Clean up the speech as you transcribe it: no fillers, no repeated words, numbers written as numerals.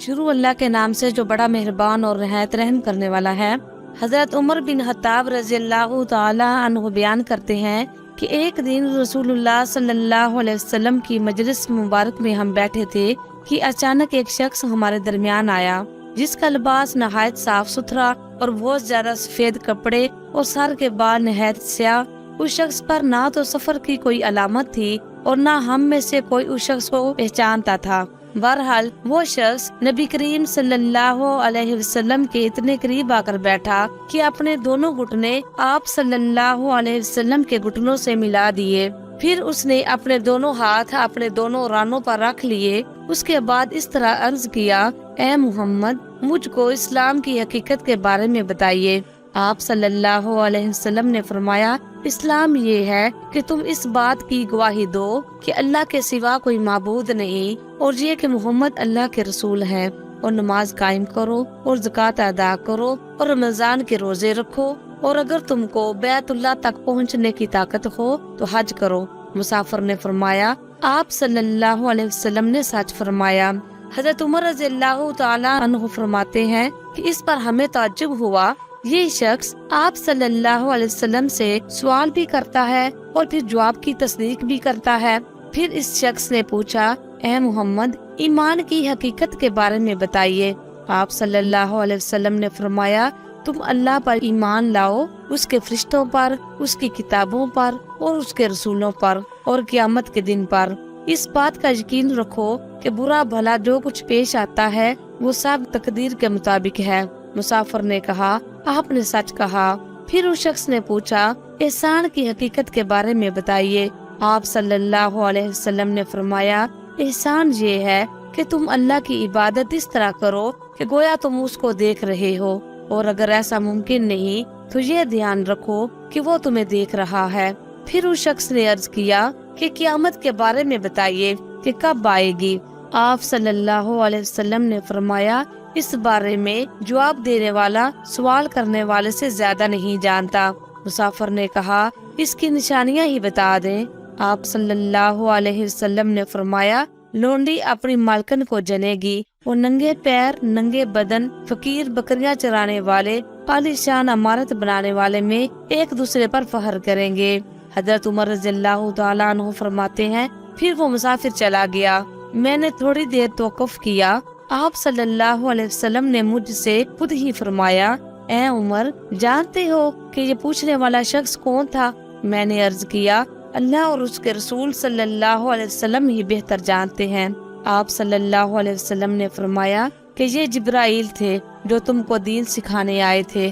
شروع اللہ کے نام سے جو بڑا مہربان اور نہایت رحم کرنے والا ہے۔ حضرت عمر بن خطاب رضی اللہ تعالی عنہ بیان کرتے ہیں کہ ایک دن رسول اللہ صلی اللہ علیہ وسلم کی مجلس مبارک میں ہم بیٹھے تھے کہ اچانک ایک شخص ہمارے درمیان آیا جس کا لباس نہایت صاف ستھرا اور بہت زیادہ سفید کپڑے اور سر کے بال نہایت سیاہ۔ اس شخص پر نہ تو سفر کی کوئی علامت تھی اور نہ ہم میں سے کوئی اس شخص کو پہچانتا تھا۔ بہرحال وہ شخص نبی کریم صلی اللہ علیہ وسلم کے اتنے قریب آ کر بیٹھا کہ اپنے دونوں گھٹنے آپ صلی اللہ علیہ وسلم کے گھٹنوں سے ملا دیے۔ پھر اس نے اپنے دونوں ہاتھ اپنے دونوں رانوں پر رکھ لیے۔ اس کے بعد اس طرح عرض کیا، اے محمد، مجھ کو اسلام کی حقیقت کے بارے میں بتائیے۔ آپ صلی اللہ علیہ وسلم نے فرمایا، اسلام یہ ہے کہ تم اس بات کی گواہی دو کہ اللہ کے سوا کوئی معبود نہیں، اور یہ کہ محمد اللہ کے رسول ہے، اور نماز قائم کرو اور زکوٰۃ ادا کرو اور رمضان کے روزے رکھو، اور اگر تم کو بیت اللہ تک پہنچنے کی طاقت ہو تو حج کرو۔ مسافر نے فرمایا، آپ صلی اللہ علیہ وسلم نے سچ فرمایا۔ حضرت عمر رضی اللہ تعالی عنہ فرماتے ہیں کہ اس پر ہمیں تعجب ہوا، یہ شخص آپ صلی اللہ علیہ وسلم سے سوال بھی کرتا ہے اور پھر جواب کی تصدیق بھی کرتا ہے۔ پھر اس شخص نے پوچھا، اے محمد، ایمان کی حقیقت کے بارے میں بتائیے۔ آپ صلی اللہ علیہ وسلم نے فرمایا، تم اللہ پر ایمان لاؤ، اس کے فرشتوں پر، اس کی کتابوں پر اور اس کے رسولوں پر اور قیامت کے دن پر۔ اس بات کا یقین رکھو کہ برا بھلا جو کچھ پیش آتا ہے وہ سب تقدیر کے مطابق ہے۔ مسافر نے کہا، آپ نے سچ کہا۔ پھر اس شخص نے پوچھا، احسان کی حقیقت کے بارے میں بتائیے۔ آپ صلی اللہ علیہ وسلم نے فرمایا، احسان یہ ہے کہ تم اللہ کی عبادت اس طرح کرو کہ گویا تم اس کو دیکھ رہے ہو، اور اگر ایسا ممکن نہیں تو یہ دھیان رکھو کہ وہ تمہیں دیکھ رہا ہے۔ پھر اس شخص نے عرض کیا کہ قیامت کے بارے میں بتائیے کہ کب آئے گی۔ آپ صلی اللہ علیہ وسلم نے فرمایا، اس بارے میں جواب دینے والا سوال کرنے والے سے زیادہ نہیں جانتا۔ مسافر نے کہا، اس کی نشانیاں ہی بتا دیں۔ آپ صلی اللہ علیہ وسلم نے فرمایا، لونڈی اپنی مالکن کو جنے گی اور ننگے پیر ننگے بدن فقیر بکریاں چرانے والے عالی شان عمارت بنانے والے میں ایک دوسرے پر فخر کریں گے۔ حضرت عمر رضی اللہ تعالیٰ عنہ فرماتے ہیں، پھر وہ مسافر چلا گیا۔ میں نے تھوڑی دیر توقف کیا۔ آپ صلی اللہ علیہ وسلم نے مجھ سے خود ہی فرمایا، اے عمر، جانتے ہو کہ یہ پوچھنے والا شخص کون تھا؟ میں نے عرض کیا، اللہ اور اس کے رسول صلی اللہ علیہ وسلم ہی بہتر جانتے ہیں۔ آپ صلی اللہ علیہ وسلم نے فرمایا کہ یہ جبرائیل تھے جو تم کو دین سکھانے آئے تھے۔